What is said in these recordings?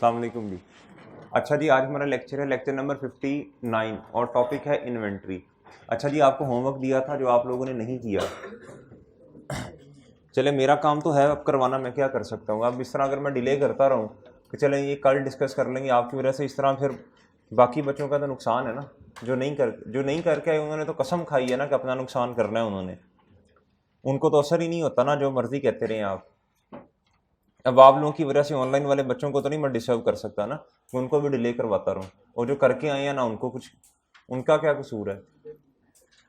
अस्सलाम वालेकुम जी। अच्छा जी, आज हमारा लेक्चर है लेक्चर नंबर 59 और टॉपिक है इन्वेंट्री। अच्छा जी, आपको होमवर्क दिया था जो आप लोगों ने नहीं किया। चले, मेरा काम तो है अब करवाना, मैं क्या कर सकता हूँ। अब इस तरह अगर मैं डिले करता रहूँ कि चले ये कल डिस्कस कर लेंगे, आपकी वजह से इस तरह फिर बाकी बच्चों का तो नुकसान है ना। जो नहीं करके आए उन्होंने तो कसम खाई है ना कि अपना नुकसान करना है उन्होंने। उनको तो असर ही नहीं होता ना, जो मर्जी कहते रहे आप। अब आप लोगों की वजह से ऑनलाइन वाले बच्चों को तो नहीं मैं डिस्टर्ब कर सकता ना, उनको भी डिले करवाता रहूँ। और जो करके आए हैं ना, उनको कुछ, उनका क्या कसूर है।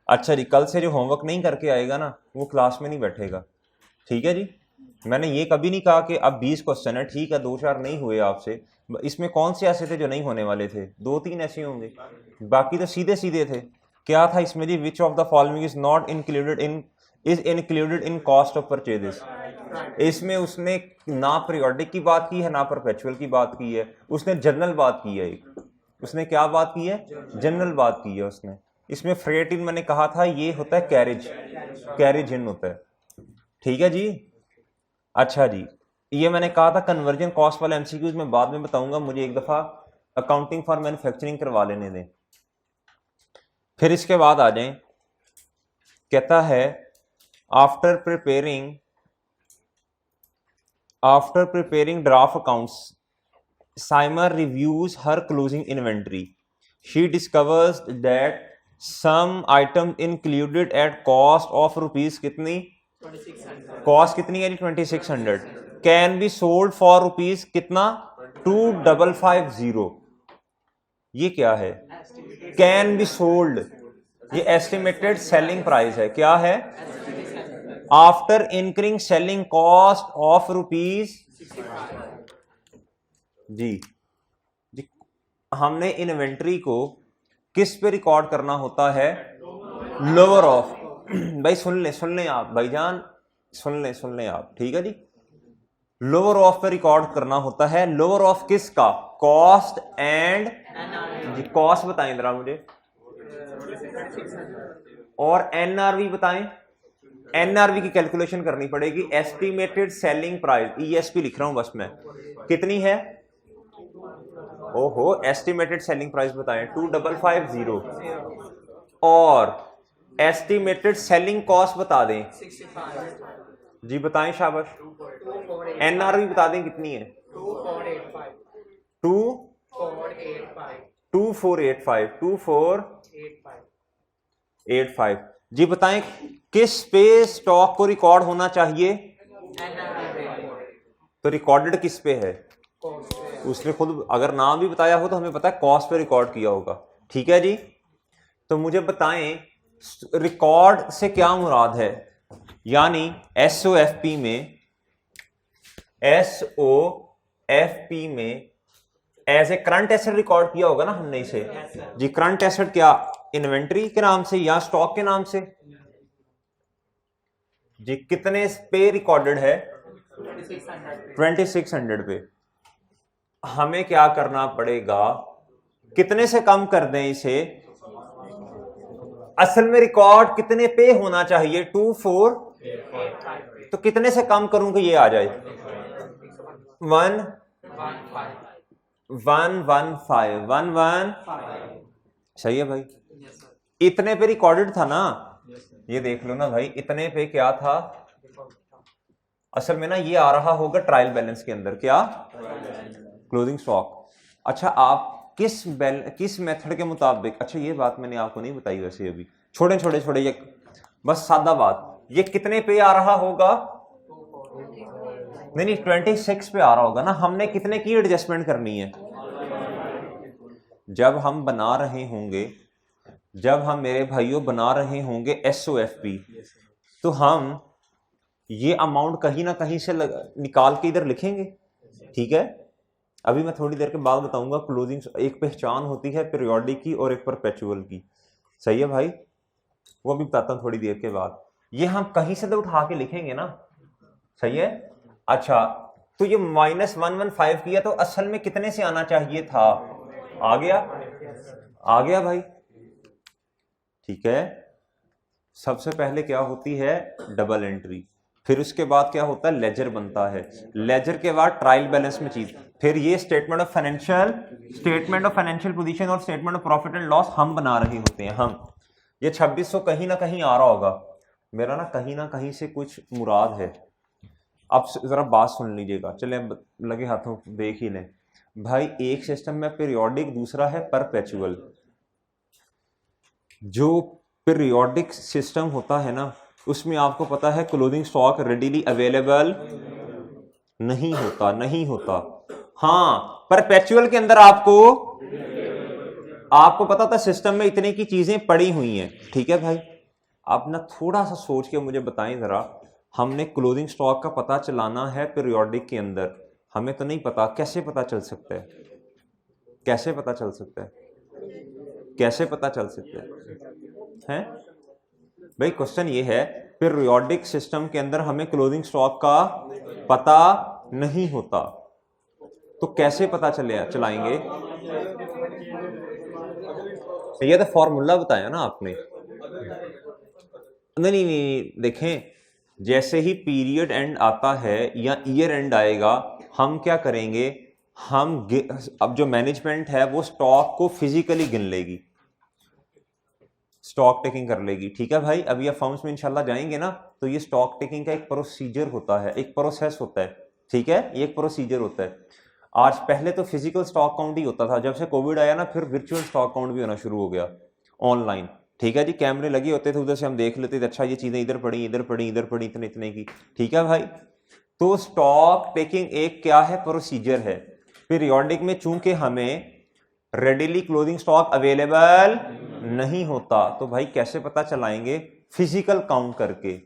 अच्छा जी, कल से जो होमवर्क नहीं करके आएगा ना, वो क्लास में नहीं बैठेगा, ठीक है जी। मैंने ये कभी नहीं कहा कि अब 20 क्वेश्चन है, ठीक है 2-4 नहीं हुए आपसे, इसमें कौन से ऐसे थे जो नहीं होने वाले थे, 2-3 ऐसे होंगे, बाकी तो सीधे सीधे थे। क्या था इसमें जी, which of the following is not included in cost of purchases. इसमें उसने ना पीरियोडिक की बात की है ना परपेचुअल की बात की है, उसने जनरल बात की है। एक उसने क्या बात की है, जनरल बात की है उसने। इसमें फ्रेट इन मैंने कहा था ये होता है कैरेज इन होता है, ठीक है जी। अच्छा जी, ये मैंने कहा था कन्वर्जन कॉस्ट वाला एमसीक्यूज मैं बाद में बताऊंगा, मुझे एक दफा अकाउंटिंग फॉर मैन्युफैक्चरिंग करवा लेने दें, फिर इसके बाद आ जाएं। कहता है after preparing draft accounts Simon reviews her closing inventory. She discovers that some items included at cost of rupees कितनी, कॉस्ट कितनी है 2600, can be sold for rupees कितना 2550। ये क्या है, कैन बी सोल्ड, ये एस्टिमेटेड सेलिंग प्राइस है। क्या है, after incurring selling cost of rupees जी। हमने इन्वेंट्री को किस पे रिकॉर्ड करना होता है, लोअर ऑफ। भाई सुन लें आप भाईजान, सुन लें आप, ठीक है जी। लोअर ऑफ पे रिकॉर्ड करना होता है। लोअर ऑफ किसका, कॉस्ट एंड जी, कॉस्ट बताएं जरा मुझे, और एनआरवी बताएं। एनआरवी की कैलकुलेशन करनी पड़ेगी, एस्टिमेटेड सेलिंग प्राइस, ईएसपी लिख रहा हूं बस मैं, कितनी है। ओहो, एस्टिमेटेड सेलिंग प्राइस बताएं 2550, और एस्टिमेटेड सेलिंग कॉस्ट बता दें जी, बताएं शाबाश। एनआरवी बता दें कितनी है, 2485 जी। बताएं किस पे स्टॉक को रिकॉर्ड होना चाहिए, तो रिकॉर्डेड किस पे है, उसने खुद अगर नाम भी बताया हो तो हमें पता है कॉस्ट पे रिकॉर्ड किया होगा, ठीक है जी। तो मुझे बताएं रिकॉर्ड से क्या मुराद है, यानी एसओएफपी में as a current asset record किया होगा ना हमने इसे जी। करंट एसेट क्या, इन्वेंट्री के नाम से या स्टॉक के नाम से जी। कितने पे रिकॉर्डेड है, 2600 पे। हमें क्या करना पड़ेगा, कितने से कम कर दें इसे, असल में रिकॉर्ड कितने पे होना चाहिए 24, तो कितने से कम करूं कि ये आ जाए 115 सही है भाई। इतने पे रिकॉर्डेड था ना, ये देख लो ना भाई, इतने पे क्या था असल में ना, ये आ रहा होगा ट्रायल बैलेंस के अंदर, क्या, क्लोजिंग स्टॉक। अच्छा, आप किस मेथड के मुताबिक, अच्छा ये बात मैंने आपको नहीं बताई वैसे अभी, छोड़े ये बस सादा बात, ये कितने पे आ रहा होगा, नहीं 26 पे आ रहा होगा ना। हमने कितने की एडजस्टमेंट करनी है, जब हम बना रहे होंगे, जब हम मेरे भाइयों बना रहे होंगे एसओएफपी, तो हम ये अमाउंट कहीं ना कहीं से निकाल के इधर लिखेंगे, ठीक है। अभी मैं थोड़ी देर के बाद बताऊंगा क्लोजिंग, एक पहचान होती है पीरियोडिक की और एक परपेचुअल की, सही है भाई, वो भी बताता हूं थोड़ी देर के बाद। ये हम कहीं से तो उठा के लिखेंगे ना, सही है। अच्छा, तो ये -115 किया तो असल में कितने से आना चाहिए था, आ गया भाई, ठीक है। सबसे पहले क्या होती है, डबल एंट्री। फिर उसके बाद क्या होता है, लेजर बनता है, लेजर के बाद ट्रायल बैलेंस में चीज, फिर ये स्टेटमेंट ऑफ फाइनेंशियल पोजीशन और statement of profit and loss हम बना रहे होते हैं। हम ये 2600 कहीं ना कहीं आ रहा होगा, मेरा ना कहीं से कुछ मुराद है। अब जरा बात सुन लीजिएगा, चले लगे हाथों देख ही लें भाई। एक सिस्टम में पीरियोडिक, दूसरा है परपेचुअल। जो पीरियोडिक सिस्टम होता है ना, उसमें आपको पता है क्लोजिंग स्टॉक रेडीली अवेलेबल नहीं होता। हाँ, परपेचुअल के अंदर आपको पता था सिस्टम में इतने की चीजें पड़ी हुई हैं, ठीक है भाई। आप ना थोड़ा सा सोच के मुझे बताएं जरा, हमने क्लोजिंग स्टॉक का पता चलाना है पीरियोडिक के अंदर, हमें तो नहीं पता, कैसे पता चल सकता है? कैसे पता चल सकता है भाई? क्वेश्चन ये है, पीरियोडिक सिस्टम के अंदर हमें क्लोजिंग स्टॉक का पता नहीं होता, तो कैसे पता चलाएंगे? ये तो फॉर्मूला बताया ना आपने। नहीं, देखें, जैसे ही पीरियड एंड आता है या ईयर एंड आएगा, हम क्या करेंगे, अब जो मैनेजमेंट है वो स्टॉक को फिजिकली गिन लेगी, स्टॉक टेकिंग कर लेगी, ठीक है भाई। अब ये फर्म्स में इंशाल्लाह जाएंगे ना, तो ये स्टॉक टेकिंग का एक प्रोसीजर होता है, एक प्रोसेस होता है, ठीक है, ये एक प्रोसीजर होता है। आज पहले तो फिजिकल स्टॉक काउंट ही होता था, जब से कोविड आया ना, फिर वर्चुअल स्टॉक काउंट भी होना शुरू हो गया ऑनलाइन, ठीक है जी। कैमरे लगे होते थे, उधर से हम देख लेते थे, अच्छा ये चीजें इधर पड़ी इतने की, ठीक है भाई। तो स्टॉक टेकिंग एक क्या है, प्रोसीजर है। पीरियोडिक में चूंकि हमें रेडीली क्लोजिंग स्टॉक अवेलेबल नहीं होता, तो भाई कैसे पता चलाएंगे? फिजिकल काउंट करके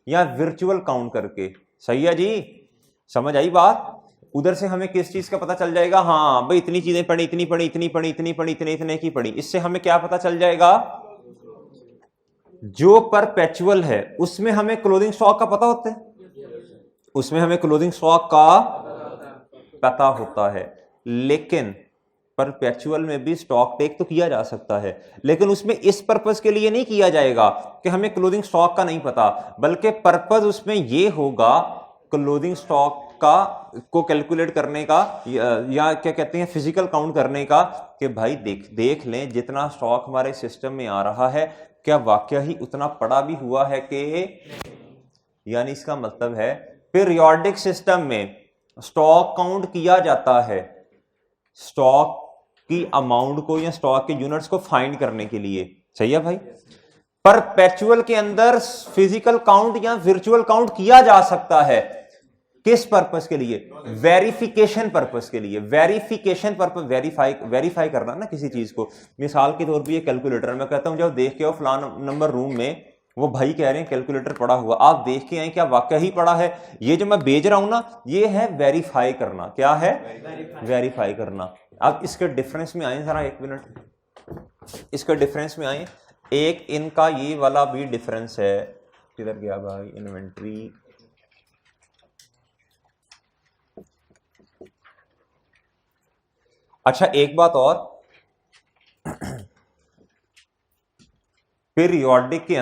या वर्चुअल काउंट करके। सही है जी, समझ आई बात? उधर से हमें किस चीज का पता चल जाएगा? हाँ भाई, इतनी चीजें पड़ी, इतने की पड़ी। इससे हमें क्या पता चल जाएगा? जो परपेचुअल है उसमें हमें क्लोजिंग स्टॉक का पता होता है, उसमें हमें क्लोजिंग स्टॉक का पता होता है, लेकिन परपेचुअल में भी स्टॉक टेक तो किया जा सकता है, लेकिन उसमें इस पर्पस के लिए नहीं किया जाएगा कि हमें क्लोजिंग स्टॉक का नहीं पता, बल्कि पर्पस उसमें यह होगा क्लोजिंग स्टॉक का को कैलकुलेट करने का, या क्या कहते हैं, फिजिकल काउंट करने का, कि भाई देख लें जितना स्टॉक हमारे सिस्टम में आ रहा है, क्या वाकया ही उतना पड़ा भी हुआ है कि, यानी इसका मतलब है पीरियोडिक सिस्टम में स्टॉक काउंट किया जाता है स्टॉक की अमाउंट को या स्टॉक के यूनिट्स को फाइंड करने के लिए। सही है भाई। परपेचुअल के अंदर फिजिकल काउंट या वर्चुअल काउंट किया जा सकता है, किस पर्पस के लिए? वेरिफिकेशन पर्पस के लिए। वेरिफिकेशन पर्पस, वेरीफाई करना ना किसी चीज को। मिसाल के तौर पे ये कैलकुलेटर, मैं कहता हूं जब देख के आओ फलान नंबर रूम में, वो भाई कह रहे हैं कैलकुलेटर पड़ा हुआ, आप देख के आए क्या वाकया ही पड़ा है? ये जो मैं भेज रहा हूं ना, ये है वेरीफाई करना। क्या है? वेरीफाई करना। अब इसके डिफरेंस में आए जरा, एक मिनट, इसके डिफरेंस में आए। एक इनका ये वाला भी डिफरेंस है, किधर गया भाई? इन्वेंट्री, अच्छा एक बात और, पीरियोडिक के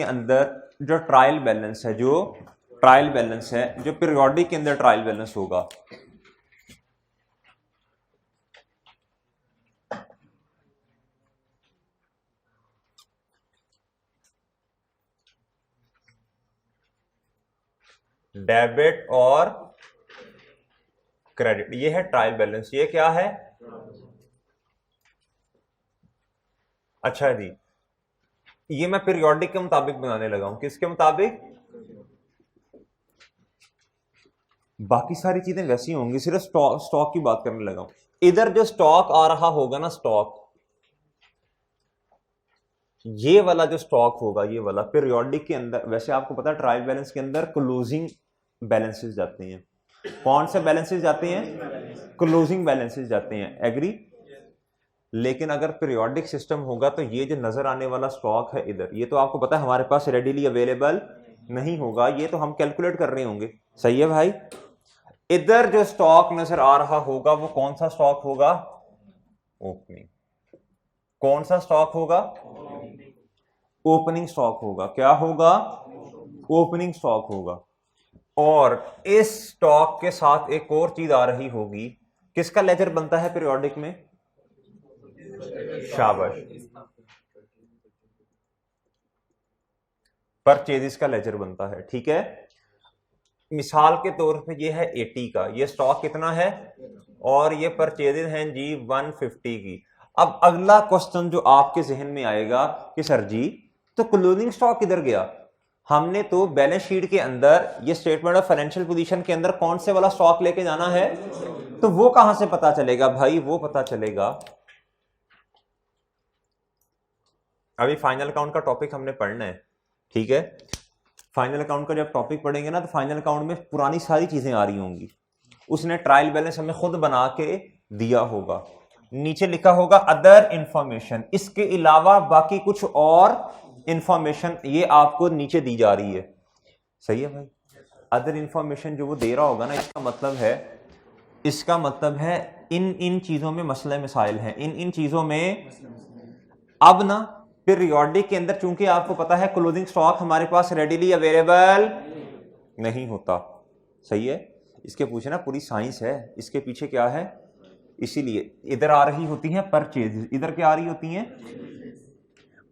अंदर जो ट्रायल बैलेंस है, जो पीरियोडिक के अंदर ट्रायल बैलेंस होगा, डेबिट और क्रेडिट, ये है ट्रायल बैलेंस। ये क्या है? अच्छा जी, ये मैं पीरियोडिक के मुताबिक बनाने लगा हूं। किसके मुताबिक? बाकी सारी चीजें वैसी होंगी, सिर्फ स्टॉक की बात करने लगा हूं। इधर जो स्टॉक आ रहा होगा ना, स्टॉक, ये वाला जो स्टॉक होगा, ये वाला पीरियोडिक के अंदर, वैसे आपको पता है ट्रायल बैलेंस के अंदर क्लोजिंग बैलेंसेस जाते हैं। कौन से बैलेंसेस जाते हैं? क्लोजिंग बैलेंसेस जाते हैं। एग्री? लेकिन अगर पीरियोडिक सिस्टम होगा तो ये जो नजर आने वाला स्टॉक है इधर, ये तो आपको पता है हमारे पास रेडीली अवेलेबल नहीं होगा, ये तो हम कैलकुलेट कर रहे होंगे। सही है भाई। इधर जो स्टॉक नजर आ रहा होगा वो कौन सा स्टॉक होगा? ओपनिंग। कौन सा स्टॉक होगा? ओपनिंग स्टॉक होगा। क्या होगा? ओपनिंग स्टॉक होगा। और इस स्टॉक के साथ एक और चीज आ रही होगी, किसका लेजर बनता है पीरियोडिक में? शाबाश, परचेजिस का लेजर बनता है। ठीक है, मिसाल के तौर पे ये है 80 का, ये स्टॉक कितना है, और ये परचेजेस हैं जी 150 की। अब अगला क्वेश्चन जो आपके जहन में आएगा कि सर जी तो क्लोजिंग स्टॉक किधर गया? हमने तो बैलेंस शीट के अंदर ये स्टेटमेंट ऑफ फाइनेंशियल पोजीशन के अंदर कौन से वाला स्टॉक लेके जाना है, तो वो कहां से पता चलेगा भाई? वो पता चलेगा, अभी फाइनल अकाउंट का टॉपिक हमने पढ़ना है। ठीक है, फाइनल अकाउंट का जब टॉपिक पढ़ेंगे ना, तो फाइनल अकाउंट में पुरानी सारी चीजें आ रही होंगी। उसने ट्रायल बैलेंस हमें खुद बना के दिया होगा, नीचे लिखा होगा अदर इंफॉर्मेशन, इसके अलावा बाकी कुछ और इंफॉर्मेशन ये आपको नीचे दी जा रही है। सही है भाई, अदर इंफॉर्मेशन जो वो दे रहा होगा ना, इसका मतलब है इन चीजों में मसले मसाइल हैं, इन चीजों में। अब ना पीरियोडिक के अंदर चूंकि आपको पता है क्लोजिंग स्टॉक हमारे पास रेडिली अवेलेबल नहीं होता। सही है, इसके पूछे ना पूरी साइंस है, इसके पीछे क्या है, इसीलिए इधर आ रही होती हैं परचेज, इधर क्या आ रही होती हैं,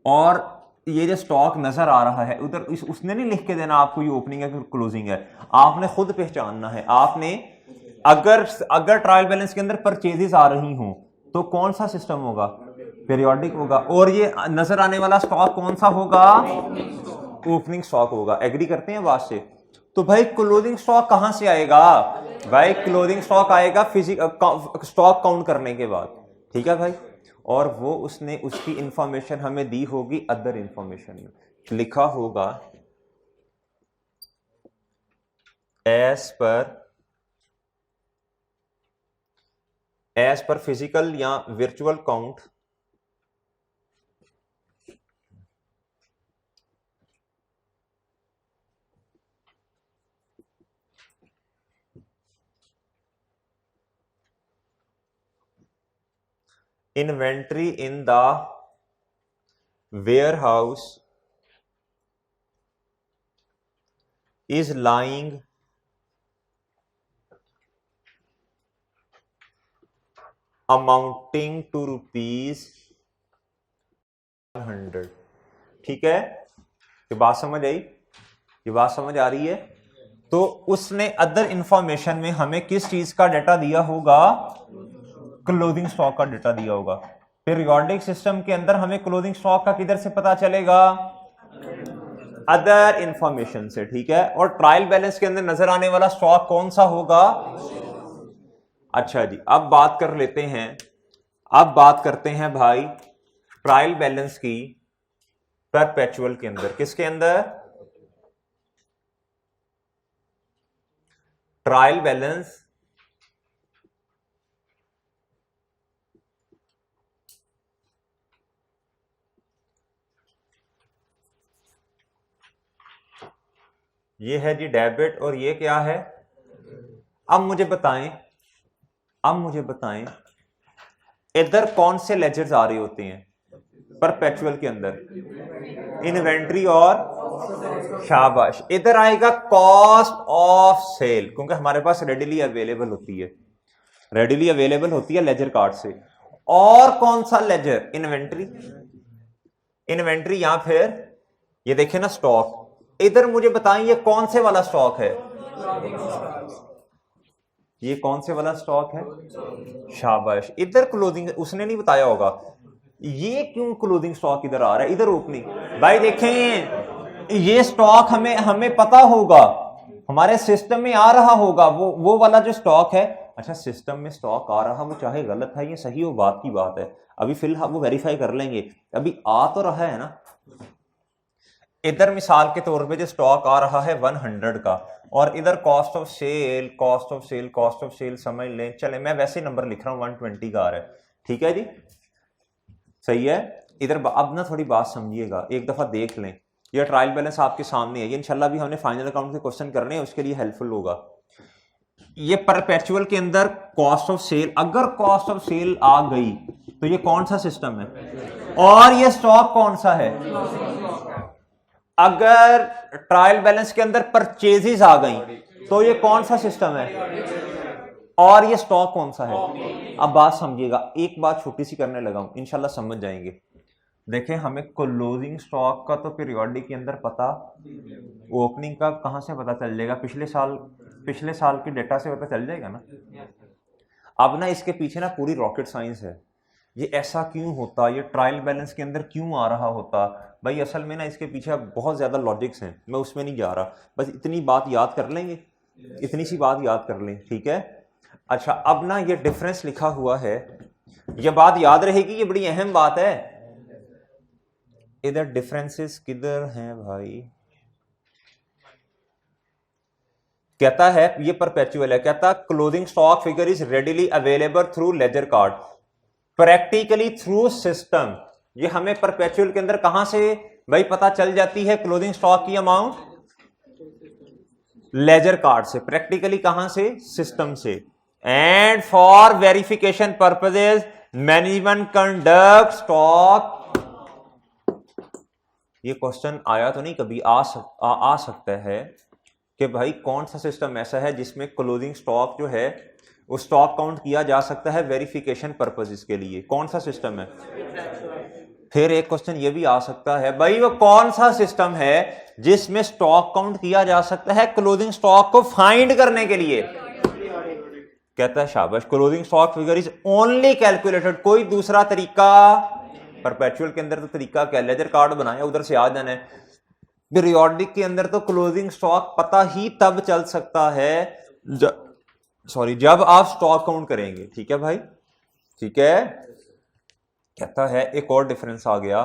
और ये जो स्टॉक नजर आ रहा है उधर उसने नहीं लिख के देना आपको ये ओपनिंग है क्लोजिंग है, आपने खुद पहचानना है। आपने अगर ट्रायल बैलेंस के अंदर परचेजेस आ रही हों तो कौन सा सिस्टम होगा? पीरियोडिक होगा। और ये नजर आने वाला स्टॉक कौन सा होगा? ओपनिंग स्टॉक होगा। एग्री करते हैं बात से? तो भाई क्लोजिंग स्टॉक कहां से आएगा? भाई क्लोजिंग स्टॉक आएगा स्टॉक काउंट करने के बाद। ठीक है भाई, और वो उसने उसकी इंफॉर्मेशन हमें दी होगी अदर इंफॉर्मेशन में, लिखा होगा एज पर फिजिकल या virtual count inventory in the warehouse is lying amounting to rupees 100। ठीक है, ये बात समझ आई? ये बात समझ आ रही है? तो उसने अदर इंफॉर्मेशन में हमें किस चीज का डाटा दिया होगा? क्लोजिंग स्टॉक का डाटा दिया होगा। पीरियोडिक सिस्टम के अंदर हमें क्लोजिंग स्टॉक का किधर से पता चलेगा? अदर इंफॉर्मेशन से। ठीक है, और ट्रायल बैलेंस के अंदर नजर आने वाला स्टॉक कौन सा होगा? अच्छा जी, अब बात कर लेते हैं, अब बात करते हैं भाई ट्रायल बैलेंस की परपेचुअल के अंदर। किसके अंदर? ट्रायल बैलेंस ये है जी डेबिट, और ये क्या है? अब मुझे बताएं इधर कौन से लेजर्स आ रहे होते हैं परपेचुअल के अंदर? इन्वेंट्री और शाबाश, इधर आएगा कॉस्ट ऑफ सेल, क्योंकि हमारे पास रेडिली अवेलेबल होती है लेजर कार्ड से। और कौन सा लेजर? इन्वेंट्री या फिर ये देखें ना स्टॉक। इधर मुझे बताएं ये कौन से वाला स्टॉक है? ये कौन से वाला स्टॉक है? शाबाश, इधर क्लोजिंग उसने नहीं बताया होगा। ये क्यों क्लोजिंग स्टॉक इधर आ रहा है, इधर ओपनिंग? भाई देखें, ये स्टॉक हमें पता होगा, हमारे सिस्टम में आ रहा होगा वो वाला जो स्टॉक है। अच्छा, सिस्टम में स्टॉक आ रहा, वो चाहे गलत है या सही हो, बात की बात है, अभी फिलहाल वो वेरीफाई कर लेंगे, अभी आ तो रहा है ना। इधर मिसाल के तौर पे जो स्टॉक आ रहा है 100 का, और इधर कॉस्ट ऑफ सेल समझ लें, चले मैं वैसे नंबर लिख रहा हूं 120 का आ रहा है। ठीक है जी, सही है। इधर अब ना थोड़ी बात समझिएगा, एक दफा देख लें, ये ट्रायल बैलेंस आपके सामने है, ये इंशाल्लाह भी हमने फाइनल अकाउंट के क्वेश्चन करने हैं, उसके लिए हेल्पफुल होगा। ये परपेचुअल के अंदर कॉस्ट ऑफ सेल, अगर कॉस्ट ऑफ सेल आ गई तो ये कौन सा सिस्टम है? और ये स्टॉक कौन सा है? अगर ट्रायल बैलेंस के अंदर परचेजेस आ गई तो ये कौन सा सिस्टम है और ये स्टॉक कौन सा है। अब बात समझिएगा, एक बात छोटी सी करने लगा हूं, इंशाल्लाह समझ जाएंगे। देखें, हमें क्लोजिंग स्टॉक का तो पीरियोडिक के अंदर पता, ओपनिंग का कहां से पता चल जाएगा, पिछले साल के डेटा से पता चल जाएगा ना। अब ना इसके पीछे ना पूरी रॉकेट साइंस है, ये ऐसा क्यों होता, ये ट्रायल बैलेंस के अंदर क्यों आ रहा होता भाई। असल में ना इसके पीछे बहुत ज्यादा लॉजिक्स हैं, मैं उसमें नहीं जा रहा, बस इतनी बात याद कर लेंगे, इतनी सी बात याद कर लें, ठीक है। अच्छा, अब ना ये डिफरेंस लिखा हुआ है, ये बात याद रहेगी, ये बड़ी अहम बात है। इधर डिफरेंसेस किधर हैं भाई, कहता है ये परपेचुअल है, कहता closing stock figure is readily available through laser card practically through system. ये हमें परपेचुअल के अंदर कहां से भाई पता चल जाती है क्लोजिंग स्टॉक की अमाउंट, लेजर कार्ड से, प्रैक्टिकली कहां से, सिस्टम से। And for verification purposes management conduct stock, ये क्वेश्चन आया तो नहीं कभी, आ सकता है कि भाई कौन सा सिस्टम ऐसा है जिसमें क्लोजिंग स्टॉक जो है वो स्टॉक काउंट किया जा सकता है वेरिफिकेशन पर्पसेस के लिए, कौन सा सिस्टम है। फिर एक क्वेश्चन ये भी आ सकता है भाई वो कौन सा सिस्टम है जिसमें स्टॉक काउंट किया जा सकता है क्लोजिंग स्टॉक को फाइंड करने के लिए। कहता है शाबाश, closing stock figure is only calculated, कोई दूसरा तरीका, परपेचुअल के अंदर तो तरीका क्या, लेजर कार्ड बनाया उधर से आ जाना है, पीरियोडिक के अंदर तो क्लोजिंग स्टॉक पता ही तब चल सकता है जब आप स्टॉक काउंट करेंगे, ठीक है भाई, ठीक है। कहता है एक और डिफरेंस आ गया,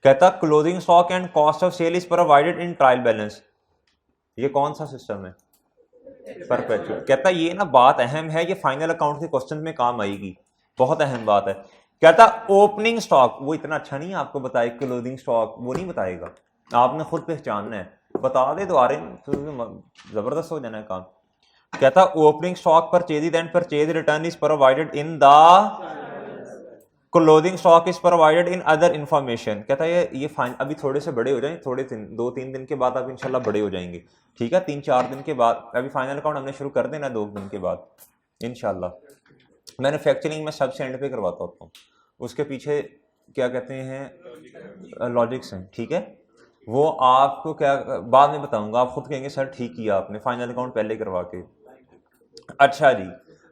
कहता closing stock and cost of sale is provided in trial balance, ये कौन सा सिस्टम है, परपेचुअल। कहता ये ना बात अहम है, ये फाइनल अकाउंट के क्वेश्चन में काम आएगी, बहुत अहम बात है। कहता ओपनिंग स्टॉक, वो इतना अच्छा नहीं आपको बताए, क्लोजिंग स्टॉक वो नहीं बताएगा, आपने खुद पहचानना है, बता दे तो आ रहे जबरदस्त हो जाना है काम। कहता opening stock purchase and purchase return is provided in the closing stock is provided in other information. कहता है ये फाइन, अभी थोड़े से बड़े हो जाएंगे, थोड़े 2-3 दिन के बाद आप इंशाल्लाह बड़े हो जाएंगे, ठीक है, 3-4 दिन के बाद, अभी फाइनल अकाउंट हमने शुरू कर देना 2 दिन के बाद इंशाल्लाह। मैन्युफैक्चरिंग में सबसे एंड पे करवाता होता हूँ, उसके पीछे क्या कहते हैं लॉजिक्स हैं, ठीक है, वो आपको क्या बाद में बताऊंगा, आप खुद कहेंगे सर ठीक किया आपने फाइनल अकाउंट पहले करवा के। अच्छा जी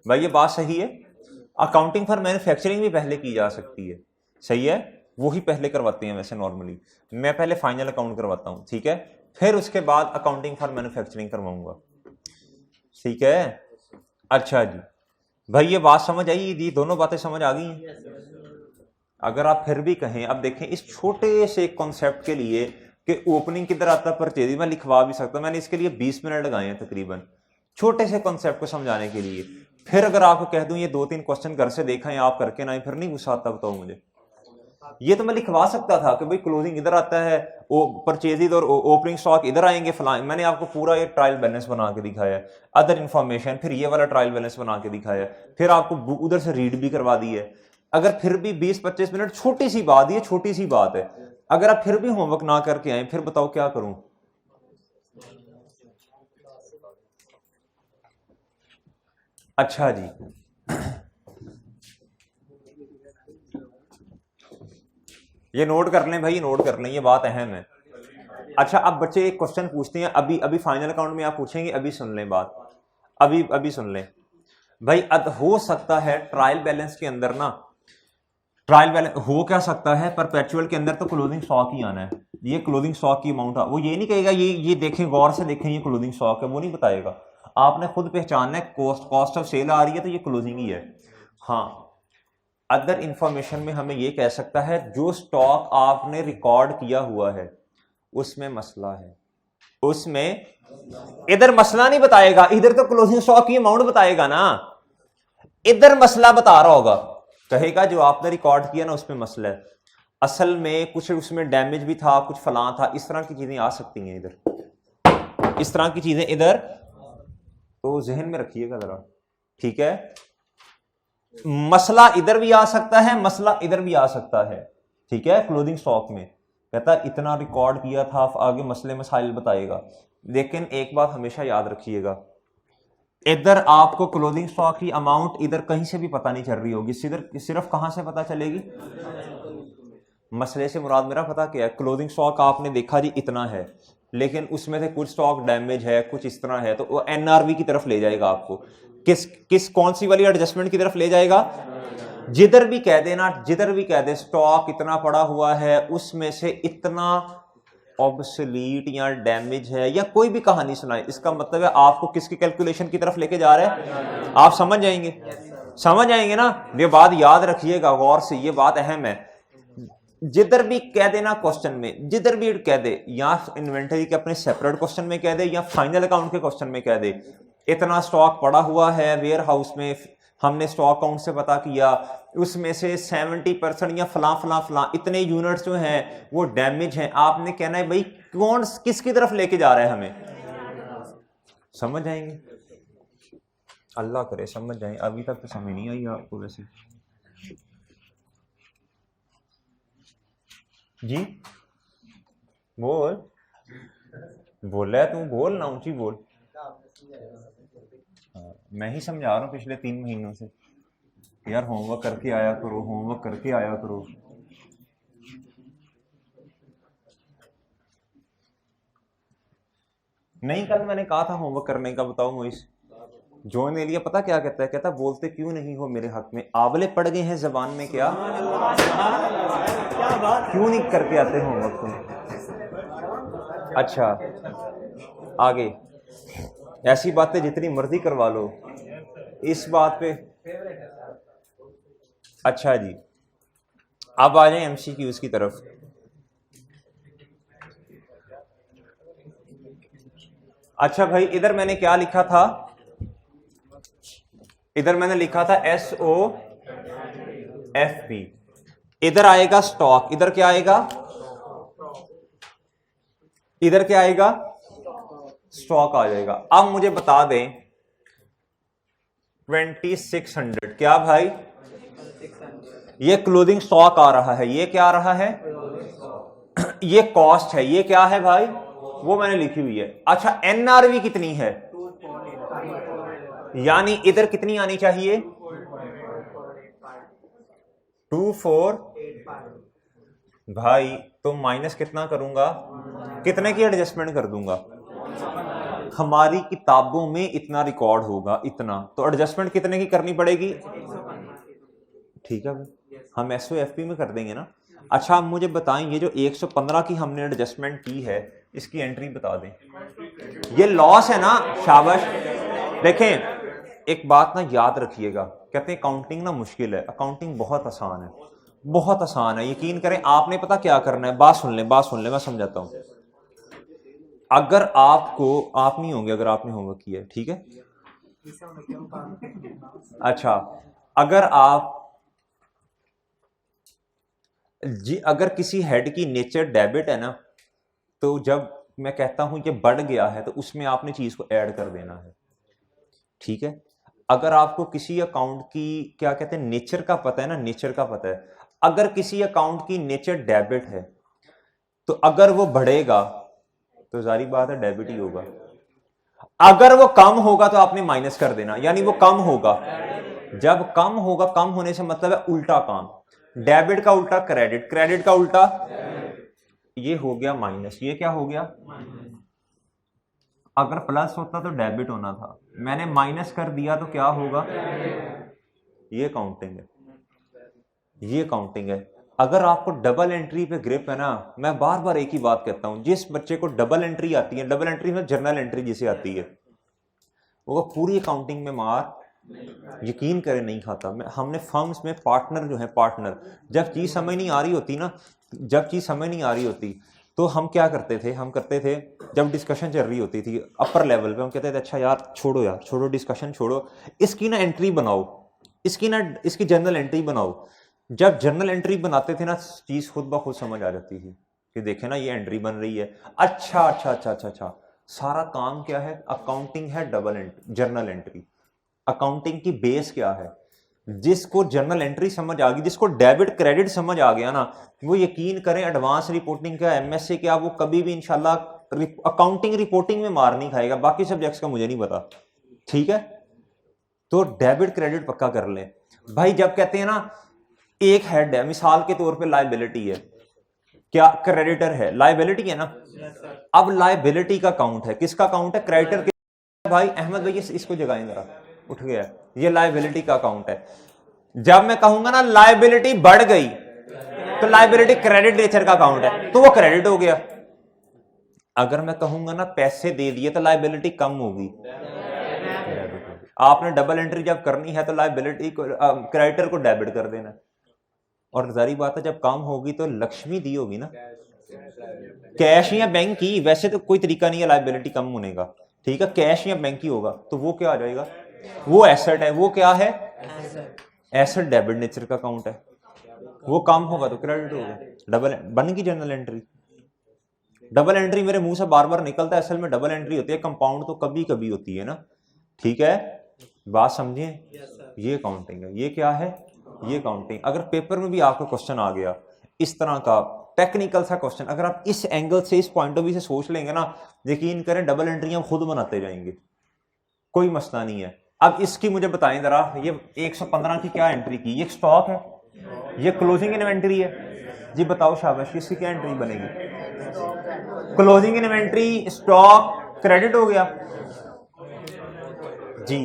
भाई, ये बात सही है, अकाउंटिंग फॉर मैन्युफैक्चरिंग भी पहले की जा सकती है, सही है, वो ही पहले करवाते हैं वैसे नॉर्मली, मैं पहले फाइनल अकाउंट करवाता हूँ, ठीक है, फिर उसके बाद अकाउंटिंग फॉर मैन्युफैक्चरिंग करवाऊंगा, ठीक है। अच्छा जी भाई, ये बात समझ आई, ये दोनों बातें समझ आ गई हैं। अगर आप फिर भी कहें, अब देखें इस छोटे से कॉन्सेप्ट के लिए कि ओपनिंग किधर आता है परचेज, मैं लिखवा भी सकता हूं, मैंने इसके लिए 20 मिनट लगाए हैं तकरीबन, छोटे से कॉन्सेप्ट को समझाने के लिए। फिर अगर आपको कह दूं ये 2-3 क्वेश्चन घर से देखा है आप करके ना, फिर नहीं गुस्सा आता, बताओ मुझे। ये तो मैं लिखवा सकता था कि भाई क्लोजिंग इधर आता है, परचेज और ओपनिंग स्टॉक इधर आएंगे फलां, मैंने आपको पूरा ये ट्रायल बैलेंस बना के दिखाया है, अदर इन्फॉर्मेशन, फिर ये वाला ट्रायल बैलेंस बना के दिखाया है, फिर आपको उधर से रीड भी करवा दी है। अगर फिर भी 20-25 मिनट, छोटी सी बात, ये छोटी सी बात है, अगर आप फिर भी होमवर्क ना करके आए, फिर बताओ क्या करूं। अच्छा जी, ये नोट कर लें भाई, नोट कर लें, ये बात अहम है। अच्छा, अब बच्चे एक क्वेश्चन पूछते हैं, अभी फाइनल अकाउंट में आप पूछेंगे, अभी सुन लें बात, अभी सुन लें भाई। हो सकता है ट्रायल बैलेंस के अंदर ना, ट्रायल बैलेंस हो क्या सकता है, परपेचुअल के अंदर तो क्लोजिंग स्टॉक ही आना है, ये क्लोजिंग स्टॉक की अमाउंट, वो ये नहीं कहेगा ये देखें गौर से देखें ये क्लोजिंग स्टॉक है, वो नहीं बताएगा, आपने खुद पहचानना है, कॉस्ट ऑफ सेल आ रही है तो ये क्लोजिंग ही है। हाँ, अदर इंफॉर्मेशन में हमें ये कह सकता है जो स्टॉक आपने रिकॉर्ड किया हुआ है उसमें मसला है, उसमें इधर मसला नहीं बताएगा, इधर तो क्लोजिंग स्टॉक की अमाउंट बताएगा ना, इधर मसला बता रहा होगा, कहेगा जो आपने रिकॉर्ड किया ना उसमें मसला है, असल में कुछ उसमें डैमेज भी था, कुछ फलां था, इस तरह की चीजें आ सकती हैं इधर, इस तरह की चीजें इधर, तो जहन में रखिएगा जरा, ठीक है। मसला इधर भी आ सकता है, मसला इधर भी आ सकता है, ठीक है, क्लोजिंग स्टॉक में, कहता इतना रिकॉर्ड किया था, आगे मसले मसाइल बताएगा। लेकिन एक बात हमेशा याद रखिएगा, इधर आपको क्लोथिंग स्टॉक की अमाउंट इधर कहीं से भी पता नहीं चल रही होगी, सिर्फ कहां से पता चलेगी? मसले से मुराद मेरा पता क्या है, क्लोथिंग स्टॉक आपने देखा जी इतना है, लेकिन उसमें से कुछ स्टॉक डैमेज है, कुछ इस तरह है, तो वो एनआरवी की तरफ ले जाएगा आपको। कौन सी वाली एडजस्टमेंट की तरफ ले जाएगा? जिधर भी कह देना, जिधर भी कह दे स्टॉक इतना पड़ा हुआ है, उसमें से इतना ऑब्सोलीट या डैमेज है, या कोई भी कहानी सुनाए, इसका मतलब है आपको किसकी कैलकुलेशन की तरफ लेके जा रहा है। आप समझ जाएंगे, समझ जाएंगे ना। ये बात याद रखिएगा गौर से, ये बात अहम है। जिधर भी कह देना क्वेश्चन में, जिधर भी कह दे, या इन्वेंटरी के अपने सेपरेट क्वेश्चन में कह दे या फाइनल अकाउंट के क्वेश्चन में कह दे, इतना स्टॉक पड़ा हुआ है वेयर हाउस में, हमने स्टॉक अकाउंट से पता किया, उसमें से 70% या फला फला फला इतने यूनिट्स जो हैं वो डैमेज हैं। आपने कहना है भाई कौन किसकी तरफ लेके जा रहा है हमें। समझ आएंगे, अल्लाह करे समझ जाए। अभी तक तो समझ नहीं आई आपको वैसे जी। बोल, बोला है तू, बोल ना, ऊंची बोल। मैं ही समझा रहा हूँ पिछले 3 महीनों से, यार होमवर्क करके आया करो, होमवर्क करके आया करो। नहीं, कल मैंने कहा था होमवर्क करने का, बताओ मोइस। जॉन एलिया पता क्या कहता है, कहता बोलते क्यों नहीं हो मेरे हक में, आंवले पड़ गए हैं जबान में क्या, क्यों नहीं करके आते होमवर्क तुम। अच्छा आगे, ऐसी बातें जितनी मर्जी करवा लो इस बात पे। अच्छा जी, अब आ जाए एमसीक्यूज की तरफ। अच्छा भाई, इधर मैंने क्या लिखा था, इधर मैंने लिखा था SOFP, इधर आएगा स्टॉक, इधर क्या आएगा, इधर क्या आएगा, स्टॉक आ जाएगा। अब मुझे बता दें 2600 क्या भाई, ये क्लोथिंग स्टॉक आ रहा है, ये क्या आ रहा है, ये कॉस्ट है, ये क्या है भाई, वो मैंने लिखी हुई है। अच्छा एनआरवी कितनी है, यानी इधर कितनी आनी चाहिए, 2485 भाई। तो माइनस कितना करूंगा, कितने की एडजस्टमेंट कर दूंगा, हमारी किताबों में इतना रिकॉर्ड होगा इतना, तो एडजस्टमेंट कितने की करनी पड़ेगी, ठीक है भाई, हम SOFP में कर देंगे ना। अच्छा आप मुझे बताएं, ये जो 115 की हमने एडजस्टमेंट की है, इसकी एंट्री बता दें। ये लॉस है ना, शाबाश। देखें एक बात ना याद रखिएगा, कहते हैं अकाउंटिंग ना मुश्किल है, अकाउंटिंग बहुत आसान है, बहुत आसान है, यकीन करें। आपने पता क्या करना है, बात सुन ले, बात सुन ले, मैं समझाता हूं। अगर आपको, आप नहीं होंगे अगर आपने होमवर्क किया है, ठीक है। अच्छा अगर आप जी, अगर किसी हेड की नेचर डेबिट है ना, तो जब मैं कहता हूं कि बढ़ गया है तो उसमें आपने चीज को ऐड कर देना है, ठीक है। अगर आपको किसी अकाउंट की क्या कहते हैं नेचर का पता है ना, नेचर का पता है, अगर किसी अकाउंट की नेचर डेबिट है तो अगर वो बढ़ेगा तो जारी बात है डेबिट ही होगा, अगर वो कम होगा तो आपने माइनस कर देना, यानी वो कम होगा। जब कम होगा, कम होने से मतलब है उल्टा काम, डेबिट का उल्टा क्रेडिट, क्रेडिट का उल्टा, ये हो गया माइनस, ये क्या हो गया, अगर प्लस होता तो डेबिट होना था, मैंने माइनस कर दिया तो क्या होगा, ये काउंटिंग है, ये काउंटिंग है। अगर आपको डबल एंट्री पे ग्रिप है ना, मैं बार बार एक ही बात कहता हूं, जिस बच्चे को डबल एंट्री आती है, डबल एंट्री में जर्नल एंट्री जिसे आती है, वो पूरी अकाउंटिंग में मार यकीन करें नहीं खाता। हमने फर्म्स में पार्टनर जो है, पार्टनर जब चीज समझ नहीं आ रही होती ना, जब चीज समझ नहीं आ रही होती तो हम क्या करते थे, हम करते थे जब डिस्कशन चल रही होती थी अपर लेवल पे, हम कहते थे अच्छा यार छोड़ो, यार छोड़ो डिस्कशन छोड़ो, इसकी ना एंट्री बनाओ, इसकी जर्नल एंट्री बनाओ। जब जर्नल एंट्री बनाते थे ना, चीज खुद ब खुद समझ आ जाती थी कि देखे ना ये एंट्री बन रही है, अच्छा अच्छा अच्छा अच्छा अच्छा, सारा काम क्या है, अकाउंटिंग है double entry, journal entry. Accounting की बेस क्या है, जिसको जर्नल एंट्री समझ आ गई, जिसको डेबिट क्रेडिट समझ आ गया ना, वो यकीन करें एडवांस रिपोर्टिंग का, एमएसए क्या, वो कभी भी इंशाल्लाह अकाउंटिंग रिपोर्टिंग में मार नहीं खाएगा। बाकी सब्जेक्ट्स का मुझे नहीं पता, ठीक है। तो डेबिट क्रेडिट पक्का कर लें भाई। जब कहते हैं ना एक हेड है, मिसाल के तौर पे लायबिलिटी है, क्या क्रेडिटर है, लायबिलिटी है ना। अब लायबिलिटी का काउंट है, किसका काउंट है, क्रेडिटर के। भाई अहमद भाई इसको जगाएं जरा, उठ गया, ये लायबिलिटी का काउंट है। जब मैं कहूंगा ना लायबिलिटी बढ़ गई, तो लायबिलिटी क्रेडिट नेचर का काउंट है, तो वो क्रेडिट हो गया। अगर मैं कहूंगा ना पैसे दे दिए, तो लायबिलिटी कम होगी। आपने डबल एंट्री जब करनी है, तो लायबिलिटी को क्रेडिटर को डेबिट कर देना। और जारी बात है, जब काम होगी तो लक्ष्मी दी होगी ना, कैश या बैंक की। वैसे तो कोई तरीका नहीं है लायबिलिटी कम होने का, ठीक है, कैश या बैंक की होगा, तो वो क्या आ जाएगा, वो एसेट है। वो क्या है, एसेट, डेबिट नेचर का काउंट है। वो कम होगा तो क्रेडिट होगा। डबल बन की जर्नल एंट्री। डबल एंट्री मेरे मुंह से बार बार निकलता है, असल में डबल एंट्री होती है, कंपाउंड तो कभी कभी होती है ना, ठीक है, बात समझिए। ये काउंटिंग है, ये क्या है, ये काउंटिंग। अगर पेपर में भी आपका क्वेश्चन आ गया इस तरह का टेक्निकल सा क्वेश्चन, अगर आप इस एंगल से, इस पॉइंट ऑफ व्यू से सोच लेंगे ना, यकीन करें डबल एंट्री हम खुद बनाते जाएंगे, कोई मसला नहीं है। अब इसकी मुझे बताएं जरा, ये 115 की क्या एंट्री की, ये स्टॉक है, ये क्लोजिंग इन्वेंट्री है जी, बताओ शाबाश, इसकी क्या एंट्री बनेगी, क्लोजिंग इन्वेंट्री, स्टॉक क्रेडिट हो गया जी।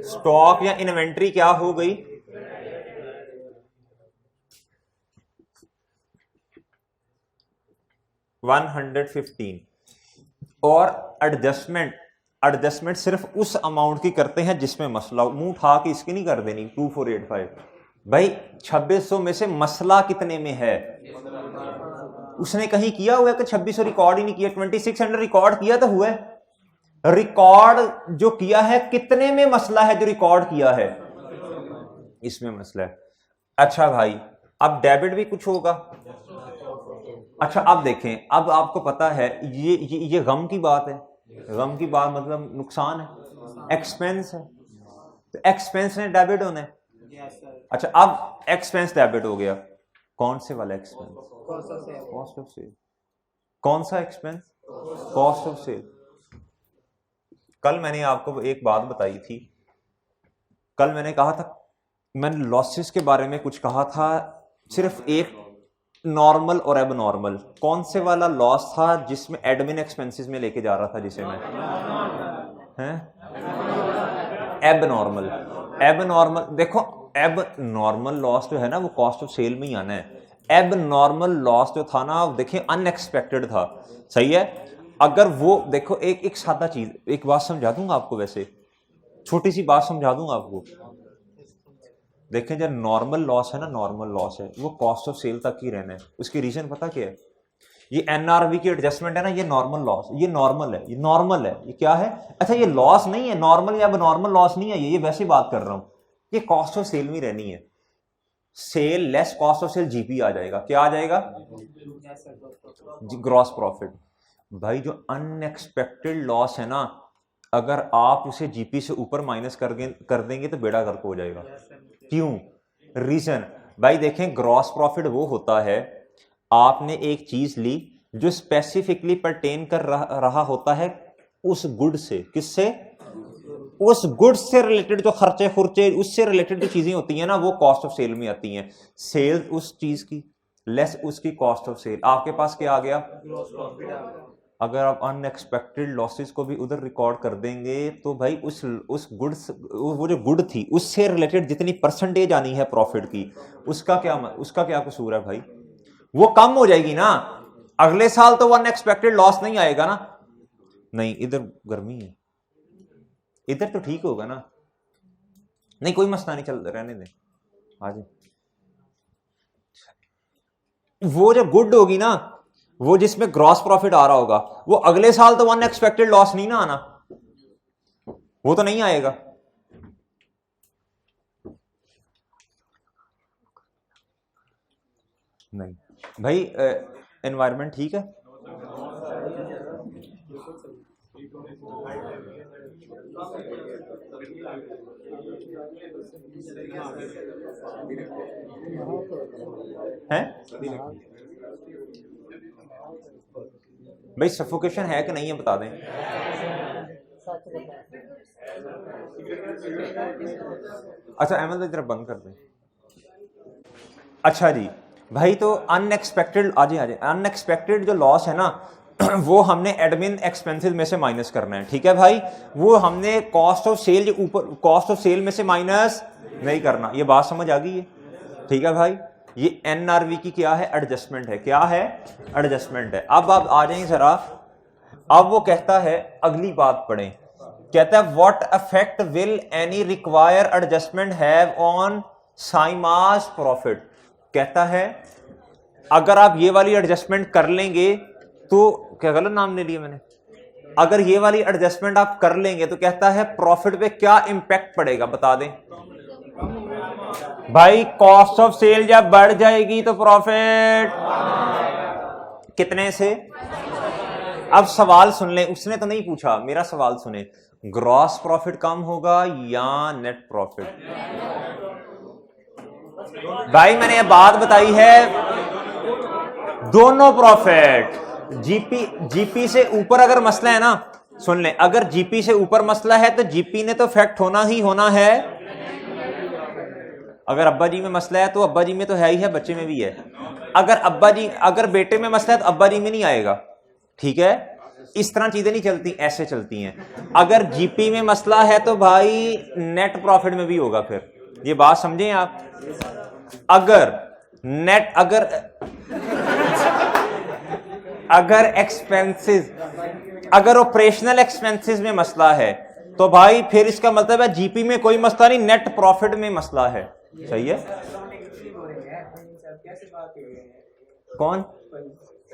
स्टॉक या इन्वेंट्री क्या हो गई, $115। और एडजस्टमेंट सिर्फ उस अमाउंट की करते हैं जिसमें मसला, मुंह उठा के इसकी नहीं कर देनी 2485। भाई 2600 में से मसला कितने में है, उसने कहीं किया हुआ है कि 2600 रिकॉर्ड ही नहीं किया, 2600 रिकॉर्ड किया तो हुआ है, रिकॉर्ड जो किया है कितने में मसला है, जो रिकॉर्ड किया है इसमें मसला है। अच्छा भाई, अब डेबिट भी कुछ होगा। अच्छा अब देखें, अब आपको पता है ये गम की बात है, गम की बात मतलब नुकसान है, एक्सपेंस है, तो एक्सपेंस ने डेबिट होना है। अच्छा अब एक्सपेंस डेबिट हो गया, कौन से वाला एक्सपेंस, कॉस्ट ऑफ सेल। कौन सा एक्सपेंस, कॉस्ट ऑफ सेल। कल मैंने आपको एक बात बताई थी, कल मैंने कहा था, मैंने लॉसेस के बारे में कुछ कहा था, सिर्फ एक नॉर्मल और एब नॉर्मल। कौन से वाला लॉस था जिसमें एडमिन एक्सपेंसेस में लेके जा रहा था, जिसे मैं हैं एब नॉर्मल। एब नॉर्मल देखो, एब नॉर्मल लॉस जो है ना वो कॉस्ट ऑफ सेल में ही आना है। एब नॉर्मल लॉस जो था ना, देखिए अनएक्सपेक्टेड था, सही है। अगर वो देखो, एक सादा चीज, एक बात समझा दूंगा आपको, वैसे छोटी सी बात समझा दूंगा आपको। देखें, जब नॉर्मल लॉस है ना, नॉर्मल लॉस है वो कॉस्ट ऑफ सेल तक ही रहना है। उसकी रीजन पता क्या है, ये एनआरवी की एडजस्टमेंट है ना, ये नॉर्मल लॉस, ये नॉर्मल है, ये नॉर्मल है, ये क्या है, अच्छा ये लॉस नहीं है, नॉर्मल या नॉर्मल लॉस नहीं है, ये वैसे बात कर रहा हूं, ये कॉस्ट ऑफ सेल में रहनी है। Sale less cost of sale GP आ जाएगा, क्या आ जाएगा, ग्रॉस प्रॉफिट। भाई जो अनएक्सपेक्टेड लॉस है ना, अगर आप उसे जीपी से ऊपर माइनस कर देंगे तो बेड़ा गर्क हो जाएगा। क्यों, रीजन भाई देखें, ग्रॉस प्रॉफिट वो होता है, आपने एक चीज ली जो स्पेसिफिकली परटेन कर रहा होता है उस गुड से, किससे, उस गुड से रिलेटेड जो खर्चे खुर्चे उससे रिलेटेड जो चीजें होती हैं ना, वो कॉस्ट ऑफ सेल में आती हैं। सेल उस चीज की लेस उसकी कॉस्ट ऑफ सेल, आपके पास क्या आ गया, अगर आप अनएक्सपेक्टेड लॉसेस को भी उधर रिकॉर्ड कर देंगे तो भाई उस गुड, वो जो गुड थी उससे रिलेटेड जितनी परसेंटेज आनी है प्रॉफिट की, उसका क्या कसूर है भाई, वो कम हो जाएगी ना। अगले साल तो वो अनएक्सपेक्टेड लॉस नहीं आएगा ना, नहीं इधर गर्मी है, इधर तो ठीक होगा ना, नहीं कोई मसला नहीं, चल रहने दें आज। वो जो गुड होगी ना, वो जिसमें ग्रॉस प्रॉफिट आ रहा होगा, वो अगले साल तो अनएक्सपेक्टेड लॉस नहीं ना आना, वो तो नहीं आएगा। नहीं भाई, एनवायरनमेंट ठीक है, हैं भाई सफोकेशन है कि नहीं है बता दें। अच्छा अहमद इधर बंद कर दें। अच्छा जी भाई तो अनएक्सपेक्टेड आजे अनएक्सपेक्टेड जो लॉस है ना वो हमने एडमिन एक्सपेंसेस में से माइनस करना है, ठीक है भाई। वो हमने कॉस्ट ऑफ सेल जो ऊपर कॉस्ट ऑफ सेल में से माइनस नहीं करना। ये बात समझ आ गई है, ठीक है भाई। ये एनआरवी की क्या है, एडजस्टमेंट है। क्या है, एडजस्टमेंट है। अब आप आ जाएंगे जरा, अब वो कहता है अगली बात पढ़ें, कहता है what effect will any require adjustment have on Sima's profit. कहता है अगर आप ये वाली एडजस्टमेंट कर लेंगे तो, क्या गलत नाम ले लिया मैंने, अगर ये वाली एडजस्टमेंट आप कर लेंगे तो कहता है प्रॉफिट पे क्या इंपैक्ट पड़ेगा बता दें भाई। कॉस्ट ऑफ सेल जब बढ़ जाएगी तो प्रॉफिट कितने से। अब सवाल सुन लें, उसने तो नहीं पूछा, मेरा सवाल सुने, ग्रॉस प्रॉफिट कम होगा या नेट प्रॉफिट। भाई मैंने ये बात बताई है, दोनों प्रॉफिट। जीपी से ऊपर अगर मसला है ना, सुन लें, अगर जीपी से ऊपर मसला है तो जीपी ने तो इफेक्ट होना ही होना है। अगर अब्बा जी में मसला है तो अब्बा जी में तो है ही है, बच्चे में भी है। अगर बेटे में मसला है तो अब्बा जी में नहीं आएगा, ठीक है। इस तरह चीजें नहीं चलती, ऐसे चलती हैं। अगर जीपी में मसला है तो भाई नेट प्रॉफिट में भी होगा। फिर ये बात समझें आप, अगर एक्सपेंसेस, अगर ऑपरेशनल एक्सपेंसेस में मसला है तो भाई फिर इसका मतलब है जीपी में कोई मसला नहीं, नेट प्रॉफिट में मसला है। सही है। कौन?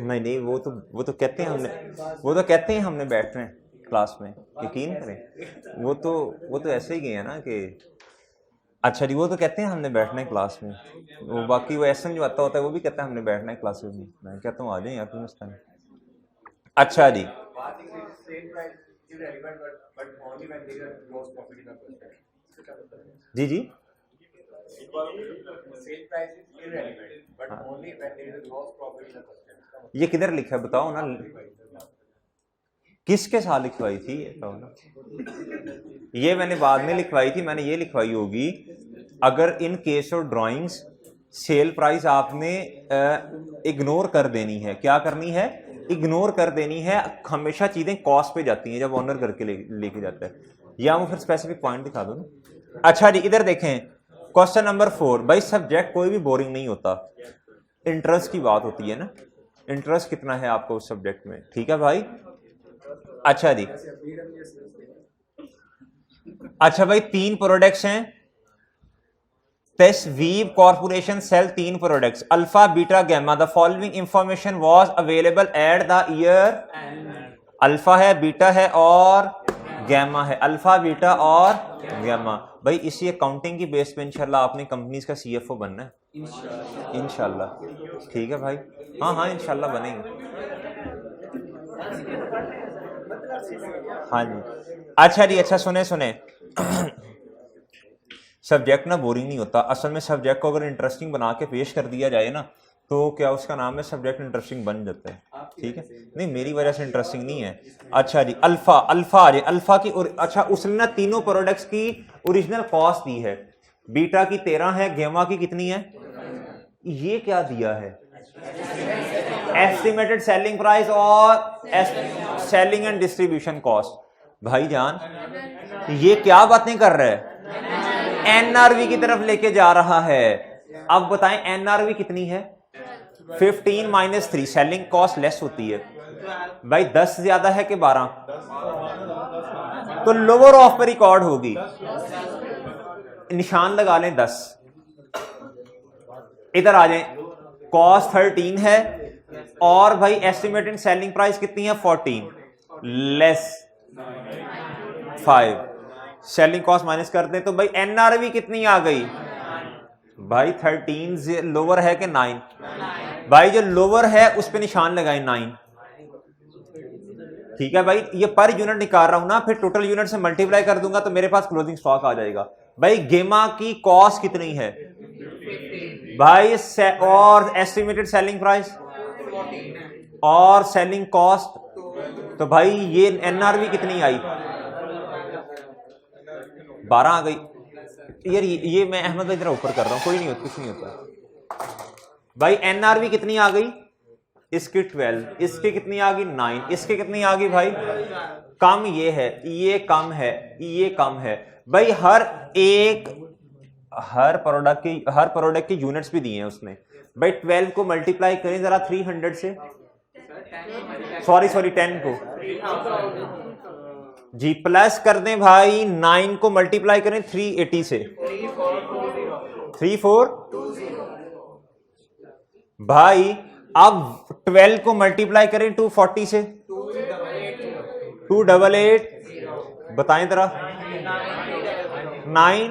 नहीं वो तो कहते हैं हमने बैठ रहे हैं क्लास में, यकीन करें। वो तो ऐसे ही गए हैं ना कि अच्छा जी, वो तो कहते हैं हमने बैठना है क्लास में। वो बाकी वो एसएम जो आता होता है वो भी कहता है हमने बैठना है क्लास में। मैं कहता हूँ आ जाए यहाँ पे। अच्छा जी, जी जी ये किधर लिखा है बताओ ना, किसके साथ लिखवाई थी ये बताओ ना। ये मैंने बाद में लिखवाई थी, मैंने ये लिखवाई होगी अगर in case of drawings sale price आपने इग्नोर कर देनी है। क्या करनी है, इग्नोर कर देनी है। हमेशा चीजें कॉस्ट पे जाती हैं जब ऑनर करके लेके जाता है, या वो फिर स्पेसिफिक पॉइंट दिखा दो ना। अच्छा जी इधर देखें, क्वेश्चन नंबर 4। भाई सब्जेक्ट कोई भी बोरिंग नहीं होता, इंटरेस्ट की बात होती है ना। इंटरेस्ट कितना है आपको उस सब्जेक्ट में, ठीक है भाई। अच्छा जी, अच्छा भाई 3 प्रोडक्ट्स हैं। Weave corporation sell 3 products, alpha beta gamma. The following information was available at the year. Alpha है, बीटा है और गैमा है। अल्फा बीटा और गैमा। भाई इसी अकाउंटिंग की बेस पे इंशाल्लाह आपने कंपनीज का सीएफओ बनना है इंशाल्लाह, ठीक है भाई। हाँ इंशाल्लाह बनेंगे। हाँ जी, अच्छा जी, अच्छा सुने सब्जेक्ट ना बोरिंग नहीं होता। असल में सब्जेक्ट को अगर इंटरेस्टिंग बना के पेश कर दिया जाए ना तो क्या उसका नाम है, सब्जेक्ट इंटरेस्टिंग बन जाता है, ठीक है। नहीं मेरी वजह से इंटरेस्टिंग नहीं है। अच्छा जी, अल्फा की अच्छा उसने ना तीनों प्रोडक्ट्स की ओरिजिनल कॉस्ट दी है। बीटा की 13 है, गेमा की कितनी है, ये क्या दिया है, एस्टिमेटेड सेलिंग प्राइस और सेलिंग एंड डिस्ट्रीब्यूशन कॉस्ट। भाईजान ये क्या बातें कर रहे हैं, एनआरवी की तरफ लेके जा रहा है। अब बताएं एनआरवी कितनी है, 15 माइनस 3, सेलिंग कॉस्ट लेस होती है। भाई 10 ज्यादा है कि 12, तो लोअर ऑफ पे रिकॉर्ड होगी, निशान लगा लें 10। इधर आ जाए, कॉस्ट 13 है और भाई एस्टिमेटेड सेलिंग प्राइस कितनी है 14, लेस 5, सेलिंग कॉस्ट माइनस करते हैं तो भाई एनआरवी कितनी आ गई, भाई 13 लोअर है कि 9, भाई जो लोअर है उस पे निशान लगाए 9। ठीक है भाई, ये पर यूनिट निकाल रहा हूं ना, फिर टोटल यूनिट से मल्टीप्लाई कर दूंगा तो मेरे पास क्लोजिंग स्टॉक आ जाएगा। भाई गेमा की कॉस्ट कितनी है भाई, और एस्टिमेटेड सेलिंग प्राइस और सेलिंग कॉस्ट, तो भाई ये एनआरवी कितनी आई, 12 आ गई यार। ये मैं अहमद भाई जरा ऊपर कर रहा हूं, कोई नहीं होता, कुछ नहीं होता भाई। एनआरवी कितनी आ गई, इसकी 12, इसकी कितनी आ गई 9, इसकी कितनी आ गई भाई, कम ये है, ये कम है, ये कम है भाई। हर प्रोडक्ट की यूनिट्स भी दिए हैं उसने भाई। 12 को मल्टीप्लाई करें जरा 300 से, सॉरी 10 को जी, प्लस कर दें भाई 9 को मल्टीप्लाई करें 380 से, 3420 भाई। अब 12 को मल्टीप्लाई करें 240 से, 288 बताएं जरा 9